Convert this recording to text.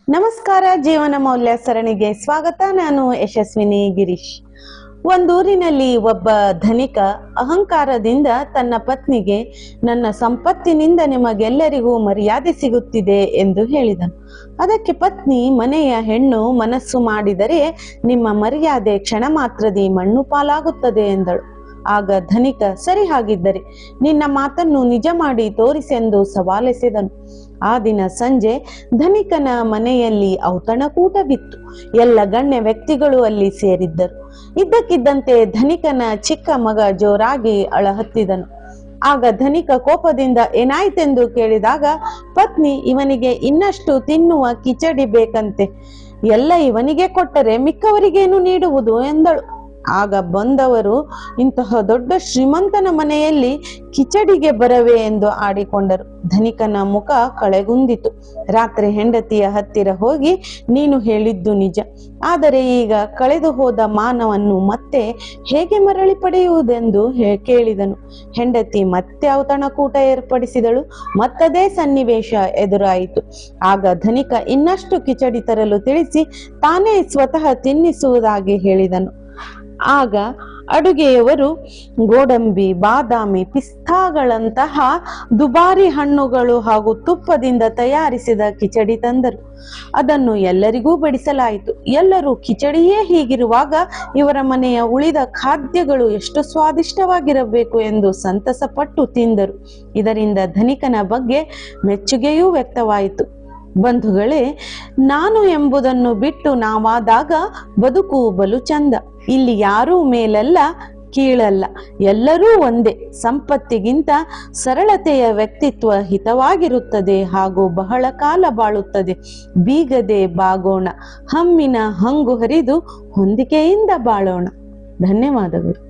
ನಮಸ್ಕಾರ. ಜೀವನ ಮೌಲ್ಯ ಸರಣಿಗೆ ಸ್ವಾಗತ. ನಾನು ಯಶಸ್ವಿನಿ ಗಿರೀಶ್. ಒಂದೂರಿನಲ್ಲಿ ಒಬ್ಬ ಧನಿಕ ಅಹಂಕಾರದಿಂದ ತನ್ನ ಪತ್ನಿಗೆ, ನನ್ನ ಸಂಪತ್ತಿನಿಂದ ನಿಮಗೆಲ್ಲರಿಗೂ ಮರ್ಯಾದೆ ಸಿಗುತ್ತಿದೆ ಎಂದು ಹೇಳಿದನು. ಅದಕ್ಕೆ ಪತ್ನಿ, ಮನೆಯ ಹೆಣ್ಣು ಮನಸ್ಸು ಮಾಡಿದರೆ ನಿಮ್ಮ ಮರ್ಯಾದೆ ಕ್ಷಣ ಮಾತ್ರದಿ ಮಣ್ಣು ಪಾಲಾಗುತ್ತದೆ ಎಂದಳು. ಆಗ ಧನಿಕ, ಸರಿ, ಹಾಗಿದ್ದರೆ ನಿನ್ನ ಮಾತನ್ನು ನಿಜ ಮಾಡಿ ತೋರಿಸೆಂದು ಸವಾಲೆಸೆದನು. ಆ ದಿನ ಸಂಜೆ ಧನಿಕನ ಮನೆಯಲ್ಲಿ ಔತಣಕೂಟವಿತ್ತು. ಎಲ್ಲ ಗಣ್ಯ ವ್ಯಕ್ತಿಗಳು ಅಲ್ಲಿ ಸೇರಿದ್ದರು. ಇದ್ದಕ್ಕಿದ್ದಂತೆ ಧನಿಕನ ಚಿಕ್ಕ ಮಗ ಜೋರಾಗಿ ಅಳಹತ್ತಿದನು. ಆಗ ಧನಿಕ ಕೋಪದಿಂದ ಏನಾಯ್ತೆಂದು ಕೇಳಿದಾಗ ಪತ್ನಿ, ಇವನಿಗೆ ಇನ್ನಷ್ಟು ತಿನ್ನುವ ಕಿಚಡಿ ಬೇಕಂತೆ, ಎಲ್ಲ ಇವನಿಗೆ ಕೊಟ್ಟರೆ ಮಿಕ್ಕವರಿಗೇನು ನೀಡುವುದು ಎಂದಳು. ಆಗ ಬಂದವರು, ಇಂತಹ ದೊಡ್ಡ ಶ್ರೀಮಂತನ ಮನೆಯಲ್ಲಿ ಕಿಚಡಿಗೆ ಬರವೇ ಎಂದು ಆಡಿಕೊಂಡರು. ಧನಿಕನ ಮುಖ ಕಳೆಗುಂದಿತು. ರಾತ್ರಿ ಹೆಂಡತಿಯ ಹತ್ತಿರ ಹೋಗಿ, ನೀನು ಹೇಳಿದ್ದು ನಿಜ, ಆದರೆ ಈಗ ಕಳೆದು ಹೋದ ಮಾನವನ್ನು ಮತ್ತೆ ಹೇಗೆ ಮರಳಿ ಪಡೆಯುವುದೆಂದು ಕೇಳಿದನು. ಹೆಂಡತಿ ಮತ್ತೆ ಔತಣಕೂಟ ಏರ್ಪಡಿಸಿದಳು. ಮತ್ತದೇ ಸನ್ನಿವೇಶ ಎದುರಾಯಿತು. ಆಗ ಧನಿಕ ಇನ್ನಷ್ಟು ಕಿಚಡಿ ತರಲು ತಿಳಿಸಿ ತಾನೇ ಸ್ವತಃ ತಿನ್ನಿಸುವುದಾಗಿ ಹೇಳಿದನು. ಆಗ ಅಡುಗೆಯವರು ಗೋಡಂಬಿ, ಬಾದಾಮಿ, ಪಿಸ್ತಾಗಳಂತಹ ದುಬಾರಿ ಹಣ್ಣುಗಳು ಹಾಗೂ ತುಪ್ಪದಿಂದ ತಯಾರಿಸಿದ ಕಿಚಡಿ ತಂದರು. ಅದನ್ನು ಎಲ್ಲರಿಗೂ ಬಡಿಸಲಾಯಿತು. ಎಲ್ಲರೂ ಕಿಚಡಿಯೇ ಹೀಗಿರುವಾಗ ಇವರ ಮನೆಯ ಉಳಿದ ಖಾದ್ಯಗಳು ಎಷ್ಟು ಸ್ವಾದಿಷ್ಟವಾಗಿರಬೇಕು ಎಂದು ಸಂತಸಪಟ್ಟು ತಿಂದರು. ಇದರಿಂದ ಧನಿಕನ ಬಗ್ಗೆ ಮೆಚ್ಚುಗೆಯೂ ವ್ಯಕ್ತವಾಯಿತು. ಬಂಧುಗಳೇ, ನಾನು ಎಂಬುದನ್ನು ಬಿಟ್ಟು ನಾವಾದಾಗ ಬದುಕು ಬಲು ಚಂದ. ಇಲ್ಲಿ ಯಾರೂ ಮೇಲಲ್ಲ, ಕೀಳಲ್ಲ, ಎಲ್ಲರೂ ಒಂದೇ. ಸಂಪತ್ತಿಗಿಂತ ಸರಳತೆಯ ವ್ಯಕ್ತಿತ್ವ ಹಿತವಾಗಿರುತ್ತದೆ ಹಾಗೂ ಬಹಳ ಕಾಲ ಬಾಳುತ್ತದೆ. ಬೀಗದೆ ಬಾಗೋಣ, ಹಮ್ಮಿನ ಹಂಗು ಹರಿದು ಹೊಂದಿಕೆಯಿಂದ ಬಾಳೋಣ. ಧನ್ಯವಾದಗಳು.